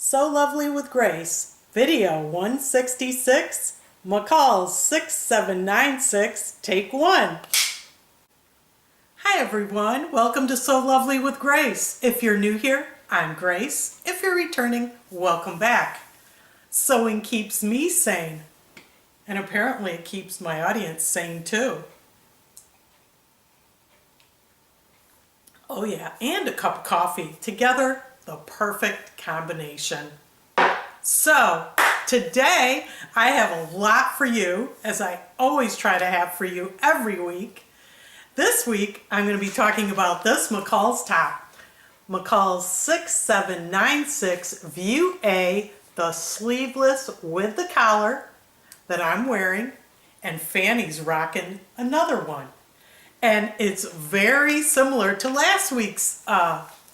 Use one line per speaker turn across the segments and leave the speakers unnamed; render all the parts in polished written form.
So Lovely with Grace, video 166, McCall 6796, take 1. Hi everyone, welcome to So Lovely with Grace. If you're new here, I'm Grace. If you're returning, welcome back. Sewing keeps me sane, and apparently it keeps my audience sane too. Oh yeah, and a cup of coffee. Together, the perfect combination. So, today I have a lot for you, as I always try to have for you every week. This week, I'm going to be talking about this McCall's top. McCall's 6796 View A, the sleeveless with the collar that I'm wearing, and Fanny's rocking another one. And it's very similar to last week's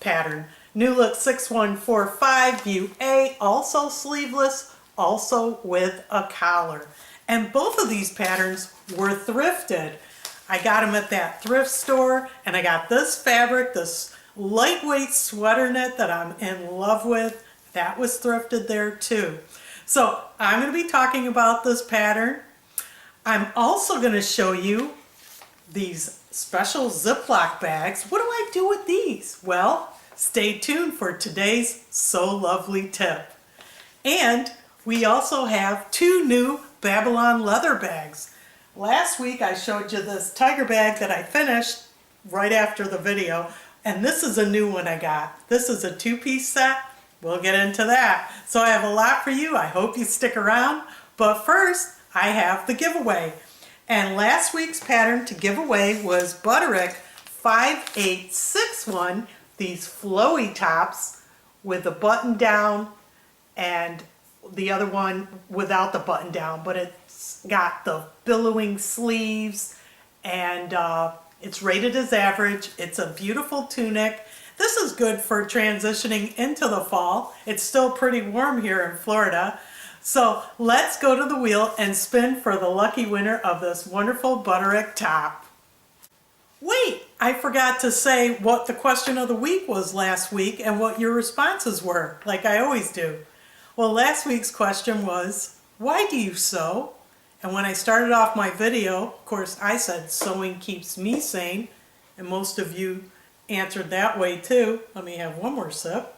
pattern. New Look 6145 View A, also sleeveless, also with a collar. And both of these patterns were thrifted. I got them at that thrift store, and I got this fabric, this lightweight sweater knit that I'm in love with. That was thrifted there too. So I'm going to be talking about this pattern. I'm also going to show you these special Ziploc bags. What do I do with these? Well, stay tuned for today's So Lovely tip. And we also have 2 new Babylon leather bags. Last week I showed you this tiger bag that I finished right after the video, and this is a new one I got. This is a 2-piece set. We'll get into that. So I have a lot for you. I hope you stick around. But first, I have the giveaway. And last week's pattern to give away was Butterick 5861, these flowy tops with a button down, and the other one without the button down, but it's got the billowing sleeves, and it's rated as average. It's a beautiful tunic. This is good for transitioning into the fall. It's still pretty warm here in Florida. So let's go to the wheel and spin for the lucky winner of this wonderful Butterick top. Wait, I forgot to say what the question of the week was last week and what your responses were, like I always do. Well, last week's question was, why do you sew? And when I started off my video, of course, I said sewing keeps me sane, and most of you answered that way too. Let me have one more sip.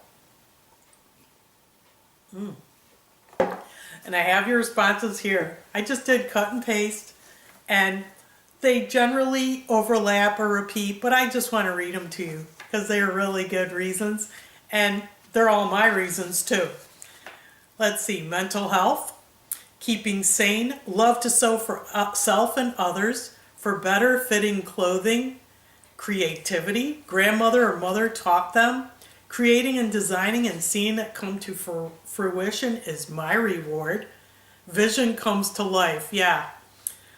And I have your responses here. I just did cut and paste, and they generally overlap or repeat, but I just want to read them to you because they are really good reasons, and they're all my reasons too. Let's see, mental health, keeping sane, love to sew for self and others, for better fitting clothing, creativity, grandmother or mother taught them, creating and designing and seeing it come to fruition is my reward. Vision comes to life, yeah.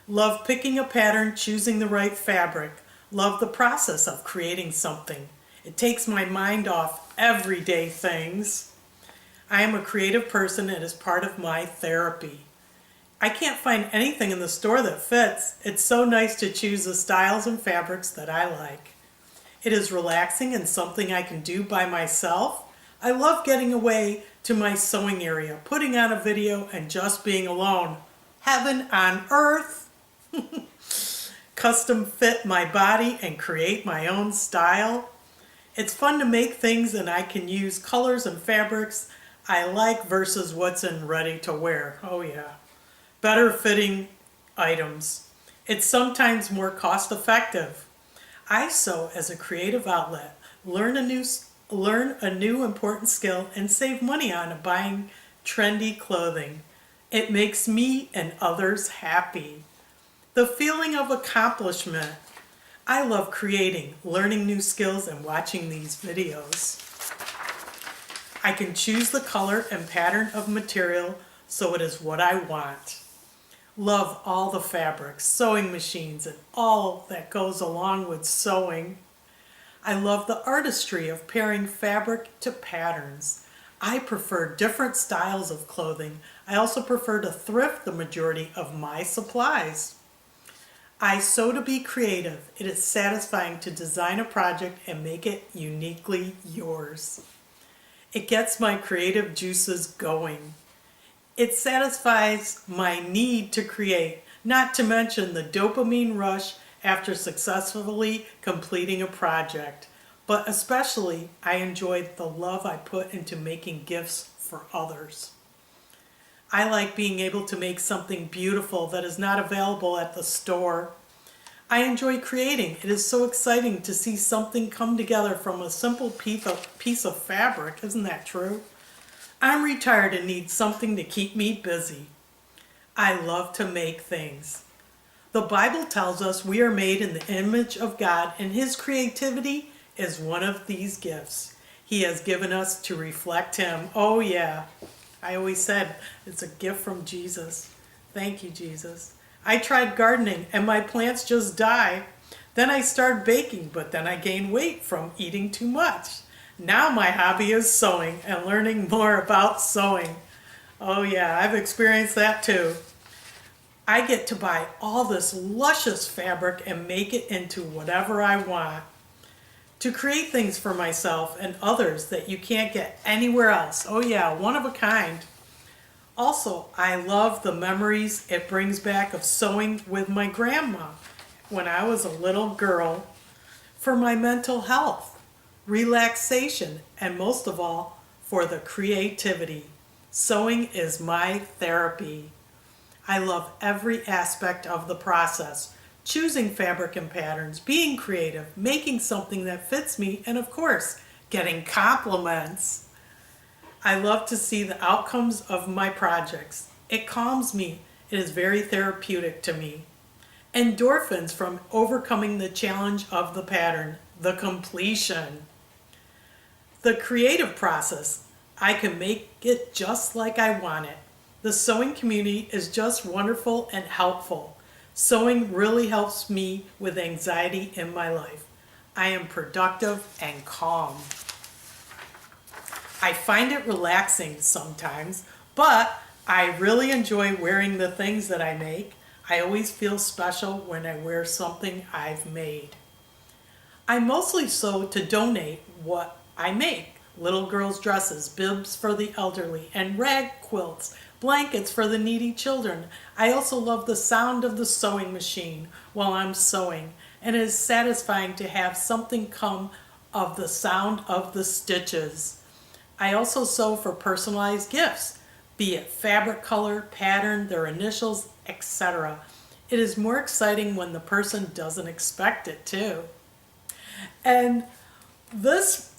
Love picking a pattern, choosing the right fabric. Love the process of creating something. It takes my mind off everyday things. I am a creative person. It is part of my therapy. I can't find anything in the store that fits. It's so nice to choose the styles and fabrics that I like. It is relaxing and something I can do by myself. I love getting away to my sewing area, putting on a video, and just being alone. Heaven on earth. Custom fit my body and create my own style. It's fun to make things, and I can use colors and fabrics I like versus what's in ready to wear. Oh yeah. Better fitting items. It's sometimes more cost effective. I sew as a creative outlet, learn a new important skill, and save money on buying trendy clothing. It makes me and others happy. The feeling of accomplishment. I love creating, learning new skills, and watching these videos. I can choose the color and pattern of material, so it is what I want. Love all the fabrics, sewing machines, and all that goes along with sewing. I love the artistry of pairing fabric to patterns. I prefer different styles of clothing. I also prefer to thrift the majority of my supplies. I sew to be creative. It is satisfying to design a project and make it uniquely yours. It gets my creative juices going. It satisfies my need to create, not to mention the dopamine rush after successfully completing a project. But especially, I enjoyed the love I put into making gifts for others. I like being able to make something beautiful that is not available at the store. I enjoy creating. It is so exciting to see something come together from a simple piece of fabric. Isn't that true? I'm retired and need something to keep me busy. I love to make things. The Bible tells us we are made in the image of God, and His creativity is one of these gifts He has given us to reflect Him. Oh yeah, I always said it's a gift from Jesus. Thank you, Jesus. I tried gardening and my plants just die. Then I started baking, but then I gained weight from eating too much. Now my hobby is sewing and learning more about sewing. Oh yeah, I've experienced that too. I get to buy all this luscious fabric and make it into whatever I want. To create things for myself and others that you can't get anywhere else. Oh yeah, one of a kind. Also, I love the memories it brings back of sewing with my grandma when I was a little girl, for my mental health, relaxation, and most of all, for the creativity. Sewing is my therapy. I love every aspect of the process, choosing fabric and patterns, being creative, making something that fits me, and of course, getting compliments. I love to see the outcomes of my projects. It calms me. It is very therapeutic to me. Endorphins from overcoming the challenge of the pattern, the completion. The creative process, I can make it just like I want it. The sewing community is just wonderful and helpful. Sewing really helps me with anxiety in my life. I am productive and calm. I find it relaxing sometimes, but I really enjoy wearing the things that I make. I always feel special when I wear something I've made. I mostly sew to donate what I make. Little girls' dresses, bibs for the elderly, and rag quilts, blankets for the needy children. I also love the sound of the sewing machine while I'm sewing, and it is satisfying to have something come of the sound of the stitches. I also sew for personalized gifts, be it fabric color, pattern, their initials, etc. It is more exciting when the person doesn't expect it too. And these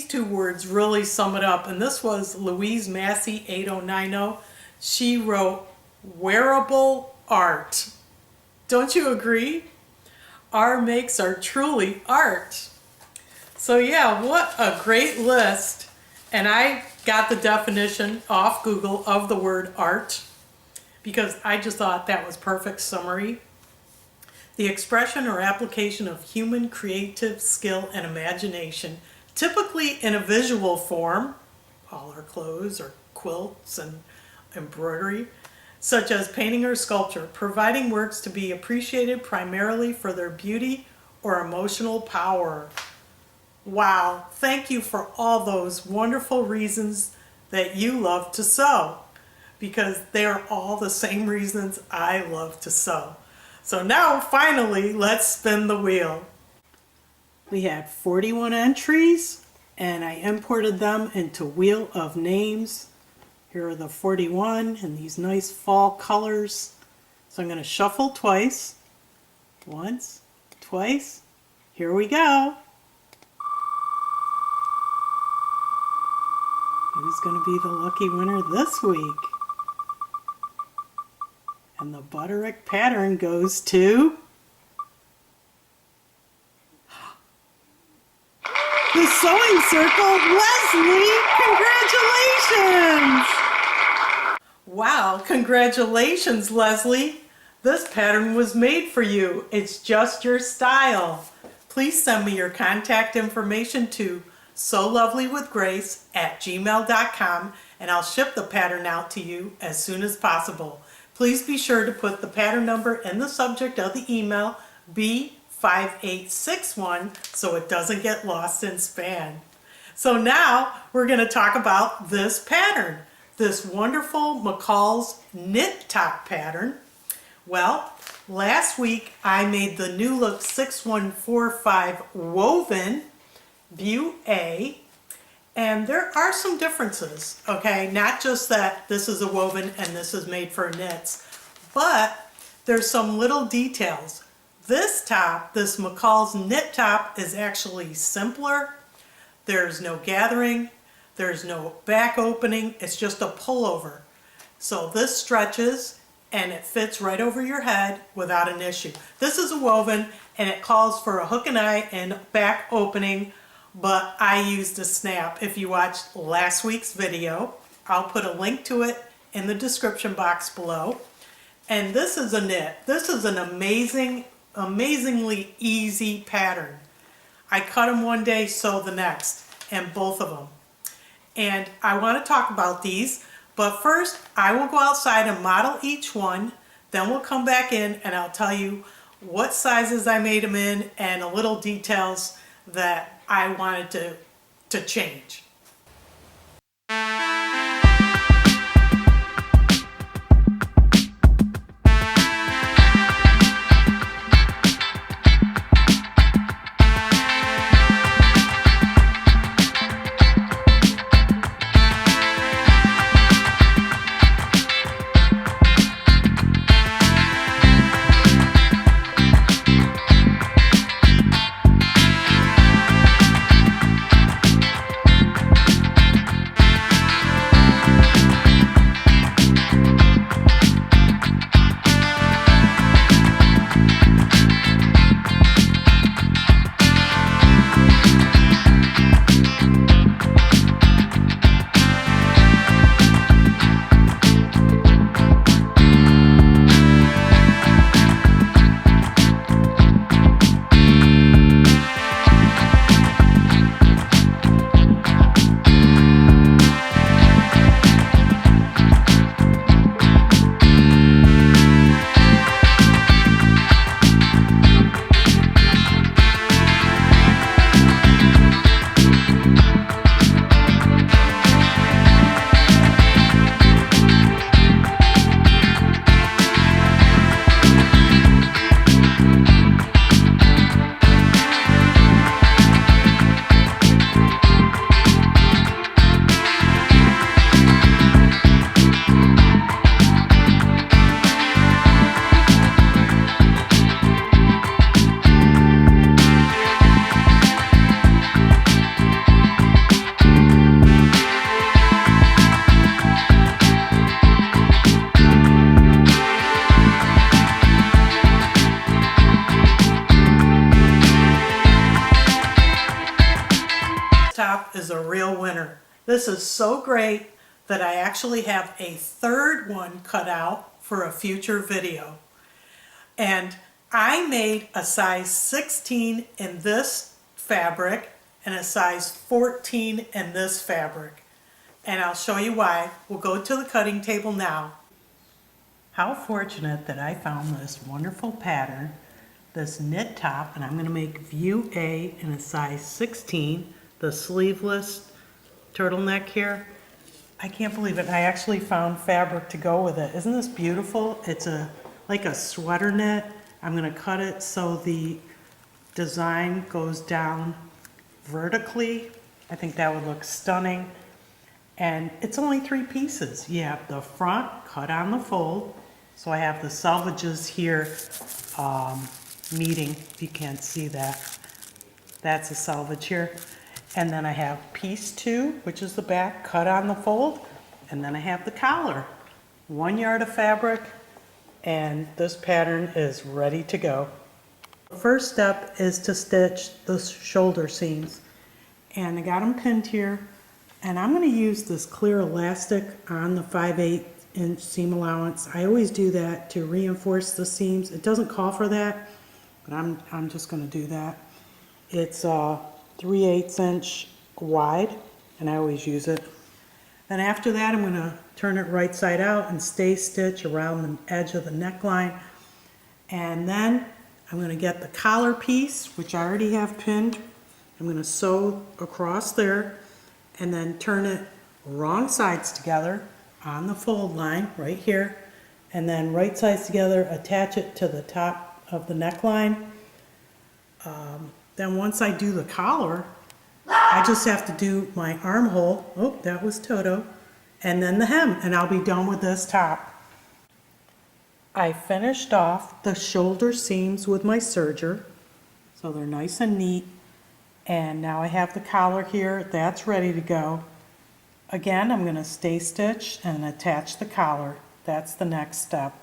two words really sum it up. And this was Louise Massey 8090. She wrote wearable art. Don't you agree? Our makes are truly art. So yeah, what a great list. And I got the definition off Google of the word art because I just thought that was perfect summary. The expression or application of human creative skill and imagination, typically in a visual form, all our clothes or quilts and embroidery, such as painting or sculpture, providing works to be appreciated primarily for their beauty or emotional power. Wow, thank you for all those wonderful reasons that you love to sew, because they're all the same reasons I love to sew. So now finally, let's spin the wheel. We had 41 entries and I imported them into Wheel of Names. Here are the 41 in these nice fall colors. So I'm going to shuffle twice. Once, twice. Here we go. Who's going to be the lucky winner this week? And the Butterick pattern goes to the Sewing Circle, Leslie. Congratulations! Wow, congratulations, Leslie. This pattern was made for you. It's just your style. Please send me your contact information to sewlovelywithgrace@gmail.com and I'll ship the pattern out to you as soon as possible. Please be sure to put the pattern number in the subject of the email, B5861, so it doesn't get lost in spam. So now we're going to talk about this pattern, this wonderful McCall's knit top pattern. Well, last week I made the new Look 6145 woven view A, and there are some differences, okay? Not just that this is a woven and this is made for knits, but there's some little details. This top, this McCall's knit top, is actually simpler. There's no gathering, there's no back opening, it's just a pullover. So this stretches and it fits right over your head without an issue. This is a woven and it calls for a hook and eye and back opening, but I used a snap. If you watched last week's video, I'll put a link to it in the description box below. And this is a knit. This is an amazingly easy pattern. I cut them one day, sew the next, and both of them. And I want to talk about these, but first I will go outside and model each one, then we'll come back in and I'll tell you what sizes I made them in and a little details that I wanted to change. Top is a real winner. This is so great that I actually have a third one cut out for a future video. And I made a size 16 in this fabric and a size 14 in this fabric. And I'll show you why. We'll go to the cutting table now. How fortunate that I found this wonderful pattern, this knit top, and I'm going to make view A in a size 16, the sleeveless turtleneck here. I can't believe it. I actually found fabric to go with it. Isn't this beautiful? It's like a sweater knit. I'm going to cut it so the design goes down vertically. I think that would look stunning. And it's only 3 pieces. You have the front cut on the fold. So I have the selvages here meeting, if you can't see that. That's a selvage here. And then I have piece 2, which is the back, cut on the fold. And then I have the collar. 1 yard of fabric, and this pattern is ready to go. The first step is to stitch the shoulder seams. And I got them pinned here. And I'm going to use this clear elastic on the 5/8 inch seam allowance. I always do that to reinforce the seams. It doesn't call for that, but I'm just going to do that. It's 3/8 inch wide, and I always use it. Then after that, I'm going to turn it right side out and stay stitch around the edge of the neckline. And then I'm going to get the collar piece, which I already have pinned. I'm going to sew across there, and then turn it wrong sides together on the fold line right here, and then right sides together, attach it to the top of the neckline. Then once I do the collar, I just have to do my armhole, oh, that was Toto, and then the hem, and I'll be done with this top. I finished off the shoulder seams with my serger, so they're nice and neat. And now I have the collar here, that's ready to go. Again, I'm going to stay stitch and attach the collar. That's the next step.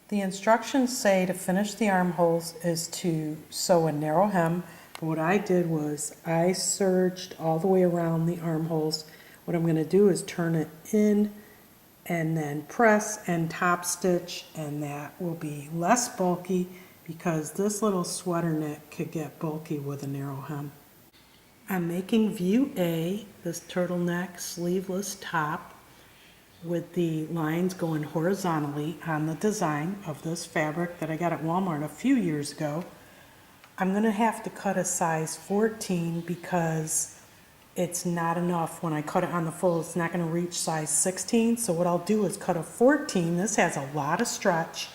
The instructions say to finish the armholes is to sew a narrow hem. But what I did was I serged all the way around the armholes. What I'm going to do is turn it in and then press and top stitch, and that will be less bulky because this little sweater knit could get bulky with a narrow hem. I'm making view A, this turtleneck sleeveless top, with the lines going horizontally on the design of this fabric that I got at Walmart a few years ago. I'm going to have to cut a size 14 because it's not enough. When I cut it on the fold, it's not going to reach size 16. So what I'll do is cut a 14. This has a lot of stretch,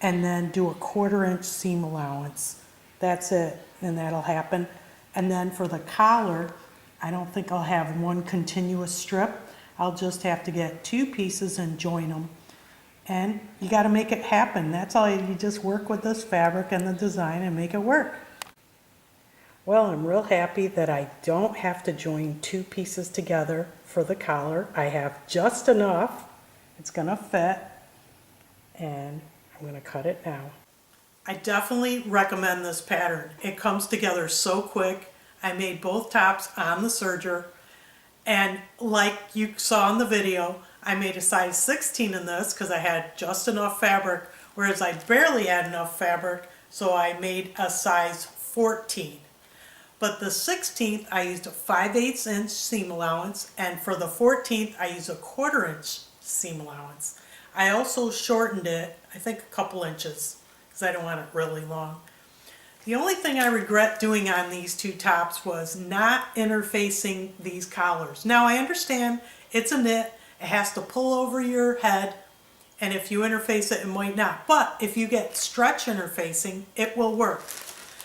and then do a 1/4 inch seam allowance. That's it, and that'll happen. And then for the collar, I don't think I'll have one continuous strip. I'll just have to get 2 pieces and join them. And you got to make it happen. That's all. You just work with this fabric and the design and make it work. Well, I'm real happy that I don't have to join 2 pieces together for the collar. I have just enough. It's going to fit. And I'm going to cut it now. I definitely recommend this pattern. It comes together so quick. I made both tops on the serger. And like you saw in the video, I made a size 16 in this because I had just enough fabric, whereas I barely had enough fabric, so I made a size 14. But the 16th, I used a 5/8 inch seam allowance, and for the 14th, I used a 1/4 inch seam allowance. I also shortened it, I think a couple inches, because I don't want it really long. The only thing I regret doing on these 2 tops was not interfacing these collars. Now I understand it's a knit, it has to pull over your head, and if you interface it, it might not. But if you get stretch interfacing, it will work.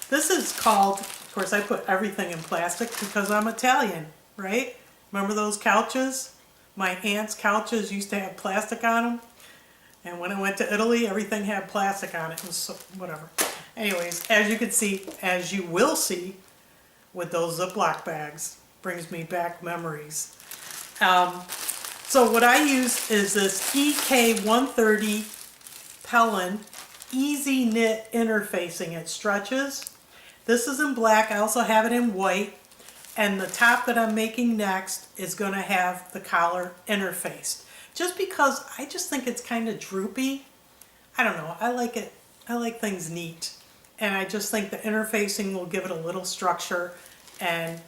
This is called, of course I put everything in plastic because I'm Italian, right? Remember those couches? My aunt's couches used to have plastic on them. And when I went to Italy, everything had plastic on it, and so, whatever. Anyways, as you can see, as you will see with those Ziploc bags, brings me back memories. So what I use is this EK130 Pellin Easy Knit Interfacing. It stretches. This is in black. I also have it in white. And the top that I'm making next is going to have the collar interfaced. Just because I just think it's kind of droopy. I don't know. I like it. I like things neat. And I just think the interfacing will give it a little structure and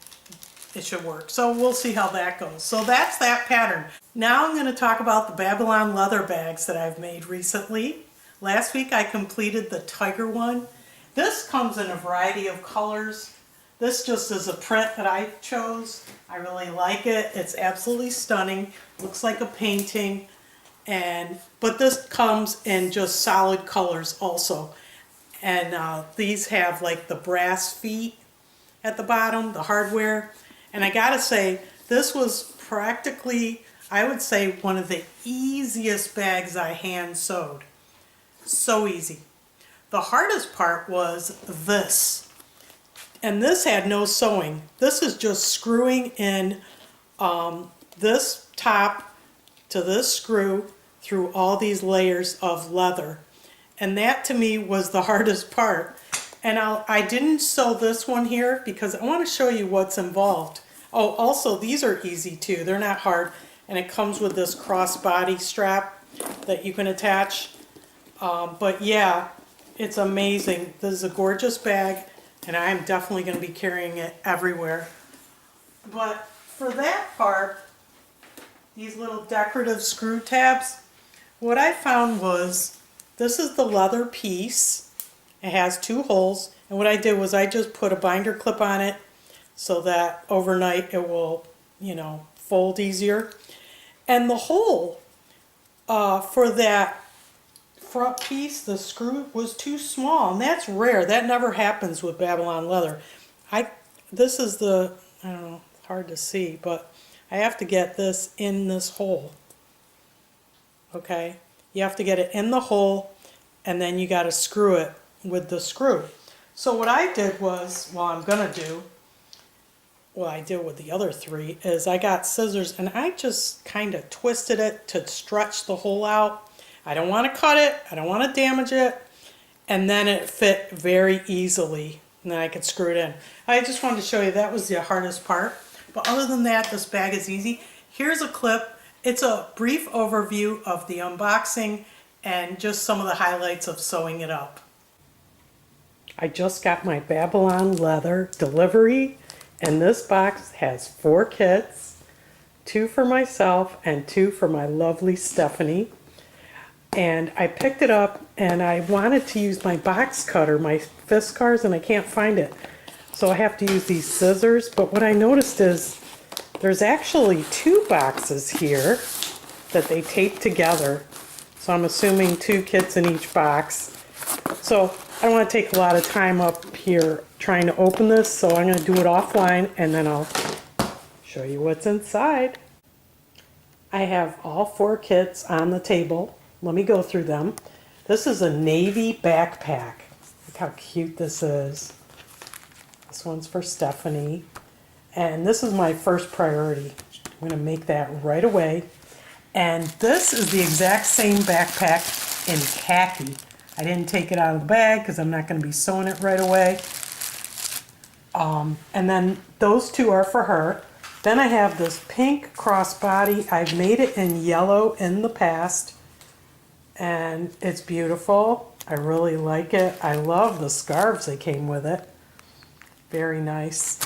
it should work. So we'll see how that goes. So that's that pattern. Now I'm going to talk about the Babylon leather bags that I've made recently. Last week I completed the tiger one. This comes in a variety of colors. This just is a print that I chose. I really like it. It's absolutely stunning. Looks like a painting. But this comes in just solid colors also. And these have like the brass feet at the bottom, the hardware. And I gotta say, this was practically, I would say, one of the easiest bags I hand sewed. So easy. The hardest part was this. And this had no sewing. This is just screwing in this top to this screw through all these layers of leather. And that to me was the hardest part. And I didn't sew this one here because I want to show you what's involved. Oh, also these are easy too. They're not hard. And it comes with this crossbody strap that you can attach. But yeah, it's amazing. This is a gorgeous bag and I'm definitely going to be carrying it everywhere. But for that part, these little decorative screw tabs, what I found was this is the leather piece. It has 2 holes, and what I did was I just put a binder clip on it, so that overnight it will, you know, fold easier. And the hole for that front piece, the screw was too small, and that's rare. That never happens with Babylon leather. This is the, I don't know, it's hard to see, but I have to get this in this hole. Okay, you have to get it in the hole, and then you got to screw it with the screw. So what I did was, well, I'm gonna do what I did with the other three, is I got scissors and I just kind of twisted it to stretch the hole out. I don't want to cut it, I don't want to damage it, and then it fit very easily, and then I could screw it in. I just wanted to show you that was the hardest part, but other than that, this bag is easy. Here's a clip. It's a brief overview of the unboxing and just some of the highlights of sewing it up. I just got my Babylon leather delivery, and this box has 4 kits, 2 for myself and 2 for my lovely Stephanie. And I picked it up and I wanted to use my box cutter, my Fiskars, and I can't find it. So I have to use these scissors, but what I noticed is there's actually 2 boxes here that they tape together. So I'm assuming 2 kits in each box. So I don't want to take a lot of time up here trying to open this, so I'm going to do it offline and then I'll show you what's inside. I have all 4 kits on the table. Let me go through them. This is a navy backpack. Look how cute this is. This one's for Stephanie. And this is my first priority. I'm going to make that right away. And this is the exact same backpack in khaki. I didn't take it out of the bag because I'm not going to be sewing it right away. And then those 2 are for her. Then I have this pink crossbody. I've made it in yellow in the past, and it's beautiful. I really like it. I love the scarves that came with it. Very nice.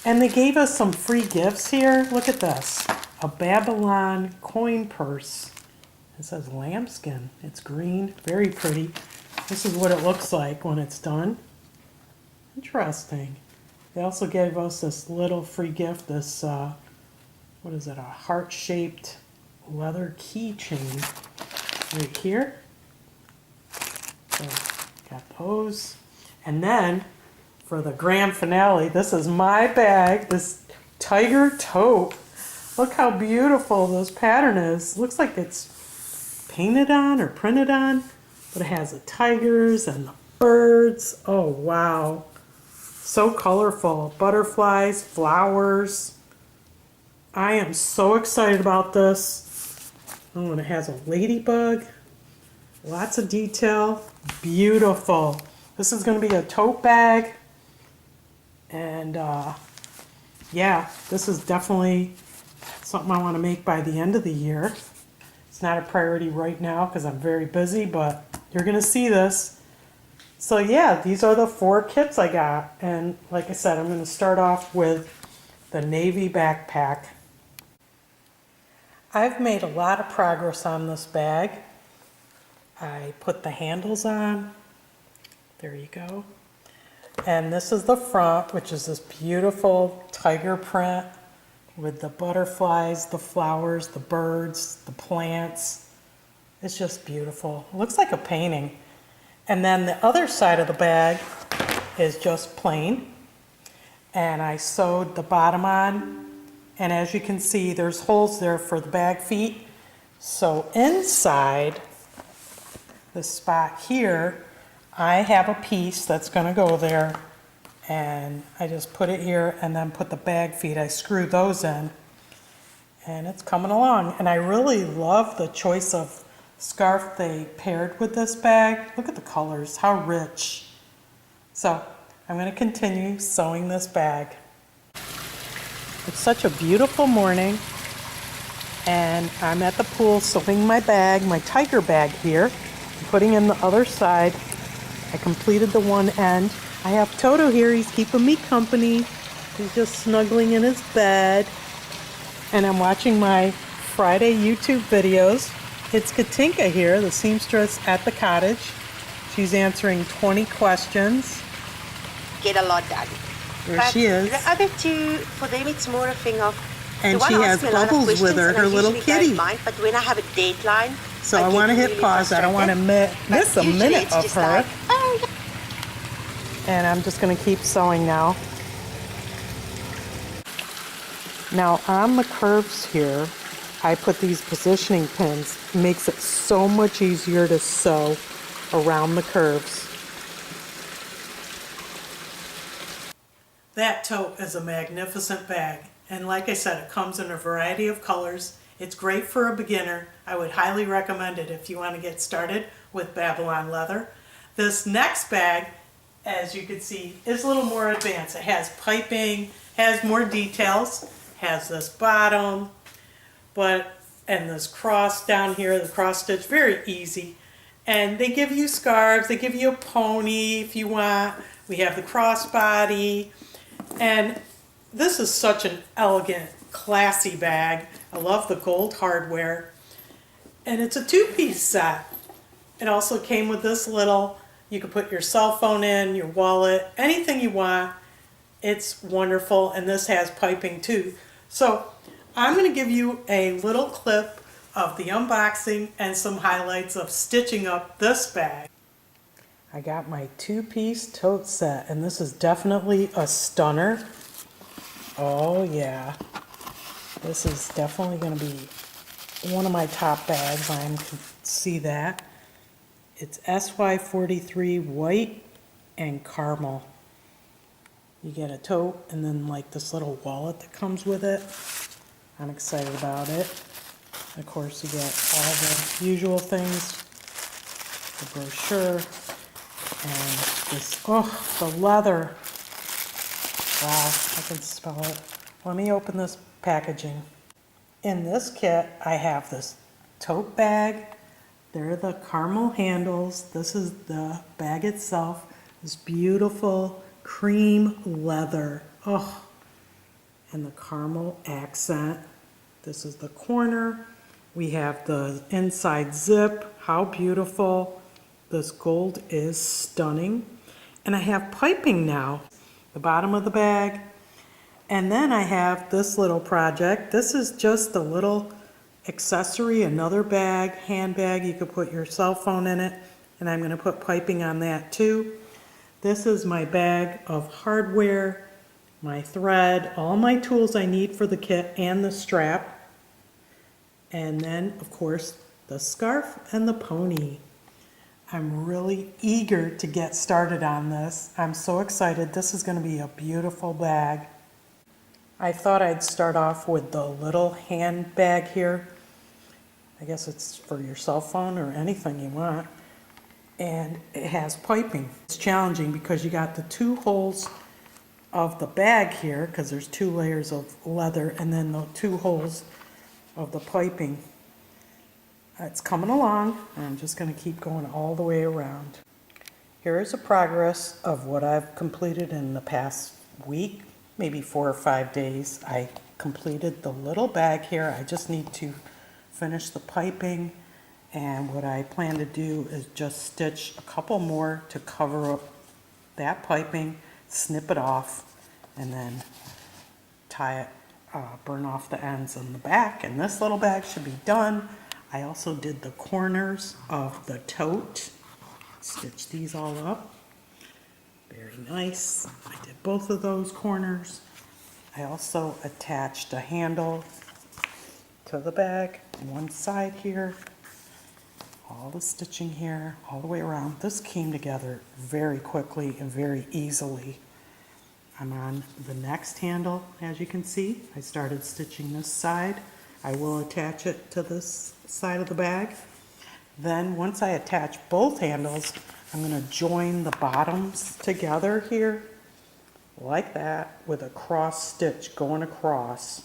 And they gave us some free gifts here. Look at this. A Babylon coin purse. It says lambskin. It's green. Very pretty. This is what it looks like when it's done. Interesting. They also gave us this little free gift, this, what is it, a heart-shaped leather keychain right here. So, got those. And then, for the grand finale, this is my bag, this tiger tote. Look how beautiful this pattern is. Looks like it's painted on or printed on, but it has the tigers and the birds. Oh, wow. So colorful. Butterflies, flowers. I am so excited about this. Oh, and it has a ladybug. Lots of detail. Beautiful. This is going to be a tote bag. And yeah, this is definitely something I want to make by the end of the year. It's not a priority right now because I'm very busy, but you're going to see this. So yeah, these are the 4 kits I got, and like I said, I'm going to start off with the navy backpack. I've made a lot of progress on this bag. I put the handles on. There you go. And this is the front, which is this beautiful tiger print with the butterflies, the flowers, the birds, the plants. It's just beautiful. It looks like a painting. And then the other side of the bag is just plain. And I sewed the bottom on. And as you can see, there's holes there for the bag feet. So inside this spot here, I have a piece that's going to go there. And I just put it here and then put the bag feet. I screw those in. And it's coming along. And I really love the choice of scarf they paired with this bag. Look at the colors, how rich. So I'm going to continue sewing this bag. It's such a beautiful morning, and I'm at the pool sewing my bag, my tiger bag here. I'm putting in the other side. I completed the one end. I have Toto here, he's keeping me company. He's just snuggling in his bed. And I'm watching my Friday YouTube videos. It's Katinka here, the seamstress at the cottage. She's answering 20 questions.
Get a lot done.
There she is.
The other two, for them it's more a thing of,
and she has Bubbles with her little kitty.
Mind, but when I have a deadline,
so I want to hit pause. I don't want to miss a minute of her.
Like, oh, yeah.
And I'm just going to keep sewing now. Now on the curves here, I put these positioning pins. It makes it so much easier to sew around the curves. That tote is a magnificent bag, and like I said, it comes in a variety of colors. It's great for a beginner. I would highly recommend it if you want to get started with Babylon leather. This next bag, as you can see, is a little more advanced. It has piping, has more details, has this bottom, and this cross down here, the cross stitch, very easy. And they give you scarves, they give you a pony if you want. We have the crossbody. And this is such an elegant, classy bag. I love the gold hardware. And it's a two-piece set. It also came with this little, you can put your cell phone in, your wallet, anything you want. It's wonderful, and this has piping too. So I'm going to give you a little clip of the unboxing and some highlights of stitching up this bag. I got my two-piece tote set, and this is definitely a stunner. Oh yeah, this is definitely going to be one of my top bags. I can see that. It's SY43 white and caramel. You get a tote and then like this little wallet that comes with it. I'm excited about it. Of course, you get all the usual things, the brochure, and this, the leather. Wow, I can smell it. Let me open this packaging. In this kit, I have this tote bag. There are the caramel handles. This is the bag itself. This beautiful cream leather. Oh, and the caramel accent. This is the corner. We have the inside zip. How beautiful. This gold is stunning. And I have piping now. The bottom of the bag. And then I have this little project. This is just a little accessory, another bag, handbag. You could put your cell phone in it. And I'm going to put piping on that too. This is my bag of hardware, my thread, all my tools I need for the kit, and the strap. And then, of course, the scarf and the pony. I'm really eager to get started on this. I'm so excited. This is going to be a beautiful bag. I thought I'd start off with the little handbag here. I guess it's for your cell phone or anything you want. And it has piping. It's challenging because you got the two holes of the bag here, because there's two layers of leather, and then the two holes of the piping. It's coming along, and I'm just going to keep going all the way around. Here is a progress of what I've completed in the past week, maybe 4 or 5 days. I completed the little bag here. I just need to finish the piping, and what I plan to do is just stitch a couple more to cover up that piping, snip it off, and then tie it, burn off the ends on the back, and this little bag should be done. I also did the corners of the tote, stitch these all up, very nice. I did both of those corners. I also attached a handle to the bag, one side here, all the stitching here, all the way around. This came together very quickly and very easily. I'm on the next handle, as you can see. I started stitching this side. I will attach it to this side of the bag. Then once I attach both handles, I'm going to join the bottoms together here, like that, with a cross stitch going across.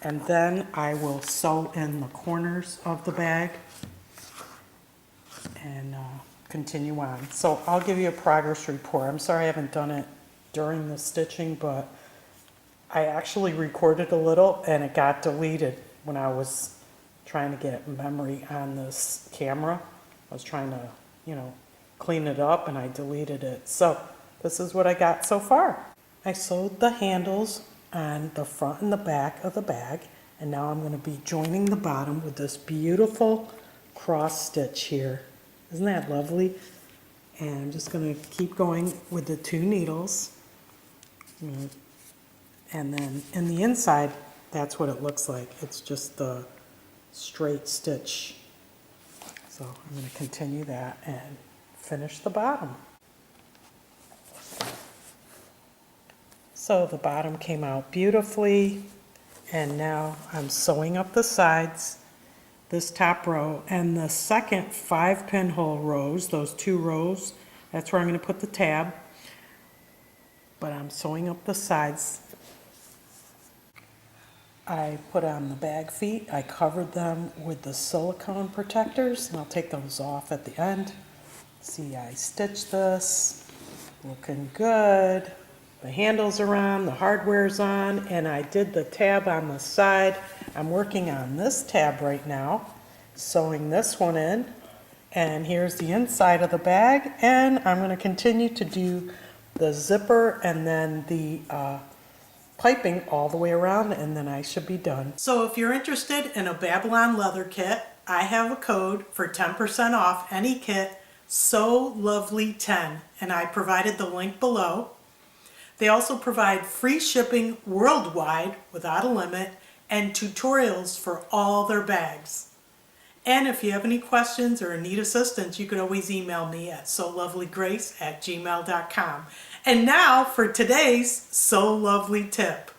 And then I will sew in the corners of the bag and continue on. So I'll give you a progress report. I'm sorry I haven't done it during the stitching, but I actually recorded a little and it got deleted when I was trying to get memory on this camera. I was trying to, clean it up and I deleted it. So this is what I got so far. I sewed the handles on the front and the back of the bag, and now I'm going to be joining the bottom with this beautiful cross stitch here. Isn't that lovely? And I'm just going to keep going with the 2 needles. And then in the inside, that's what it looks like. It's just the straight stitch. So I'm going to continue that and finish the bottom. So the bottom came out beautifully, and now I'm sewing up the sides, this top row, and the second 5 pinhole rows, those 2 rows, that's where I'm going to put the tab. But I'm sewing up the sides. I put on the bag feet, I covered them with the silicone protectors, and I'll take those off at the end. See, I stitched this, looking good. The handles are on, the hardware's on, and I did the tab on the side. I'm working on this tab right now, sewing this one in, and here's the inside of the bag, and I'm going to continue to do the zipper and then the piping all the way around, and then I should be done. So if you're interested in a Babylon leather kit, I have a code for 10% off any kit, SewLovely10, and I provided the link below. They also provide free shipping worldwide without a limit and tutorials for all their bags. And if you have any questions or need assistance, you can always email me at sewlovelygrace@gmail.com. And now for today's Sew Lovely tip.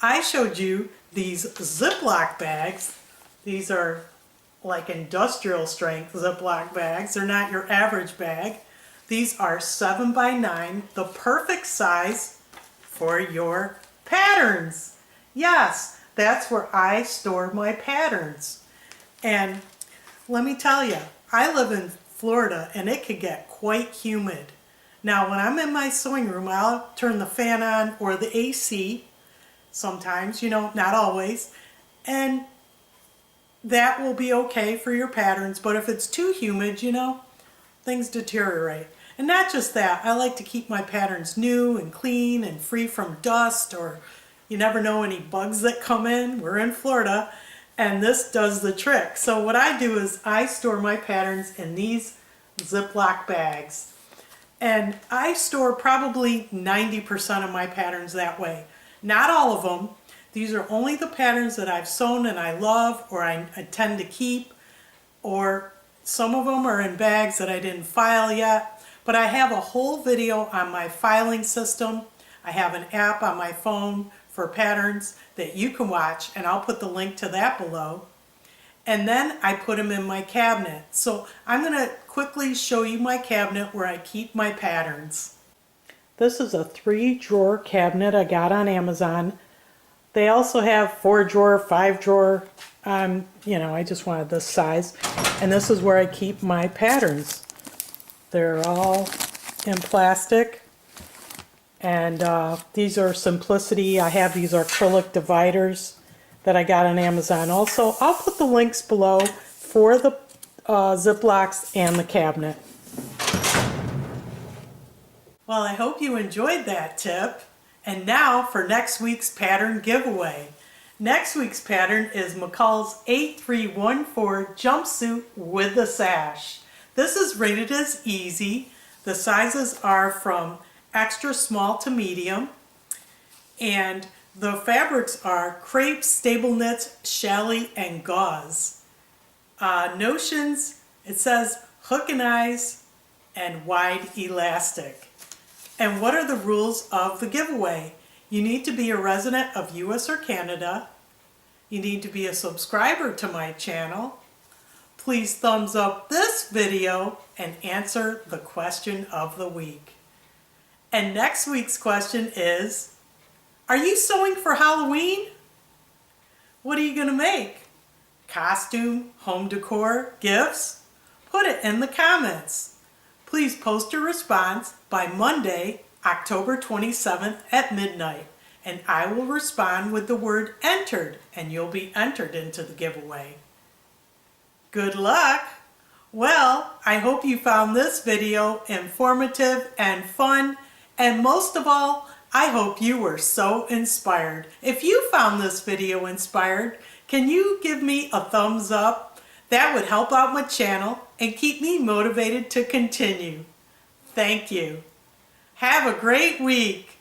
I showed you these Ziploc bags. These are like industrial strength Ziploc bags. They're not your average bag. These are 7 by 9, the perfect size for your patterns. Yes, that's where I store my patterns. And let me tell you, I live in Florida and it could get quite humid. Now when I'm in my sewing room, I'll turn the fan on or the AC sometimes, you know, not always, and that will be okay for your patterns. But if it's too humid, you know, things deteriorate. And not just that, I like to keep my patterns new and clean and free from dust, or you never know any bugs that come in. We're in Florida and this does the trick. So what I do is I store my patterns in these Ziploc bags. And I store probably 90% of my patterns that way. Not all of them. These are only the patterns that I've sewn and I love, or I tend to keep, or some of them are in bags that I didn't file yet. But I have a whole video on my filing system. I have an app on my phone for patterns that you can watch, and I'll put the link to that below. And then I put them in my cabinet. So I'm going to quickly show you my cabinet where I keep my patterns. This is a 3-drawer cabinet I got on Amazon. They also have 4-drawer, 5-drawer. You know, I just wanted this size. And this is where I keep my patterns. They're all in plastic, and these are Simplicity. I have these acrylic dividers that I got on Amazon also. I'll put the links below for the Ziplocs and the cabinet. Well, I hope you enjoyed that tip. And now for next week's pattern giveaway. Next week's pattern is McCall's 8314 jumpsuit with the sash. This is rated as easy. The sizes are from extra small to medium. And the fabrics are crepe, stable knits, challis, and gauze. Notions, it says hook and eyes and wide elastic. And what are the rules of the giveaway? You need to be a resident of US or Canada. You need to be a subscriber to my channel. Please thumbs up this video and answer the question of the week. And next week's question is, are you sewing for Halloween? What are you going to make? Costume, home decor, gifts? Put it in the comments. Please post your response by Monday, October 27th at midnight, and I will respond with the word entered, and you'll be entered into the giveaway. Good luck! Well, I hope you found this video informative and fun, And most of all, I hope you were so inspired. If you found this video inspired, can you give me a thumbs up? That would help out my channel and keep me motivated to continue. Thank you. Have a great week.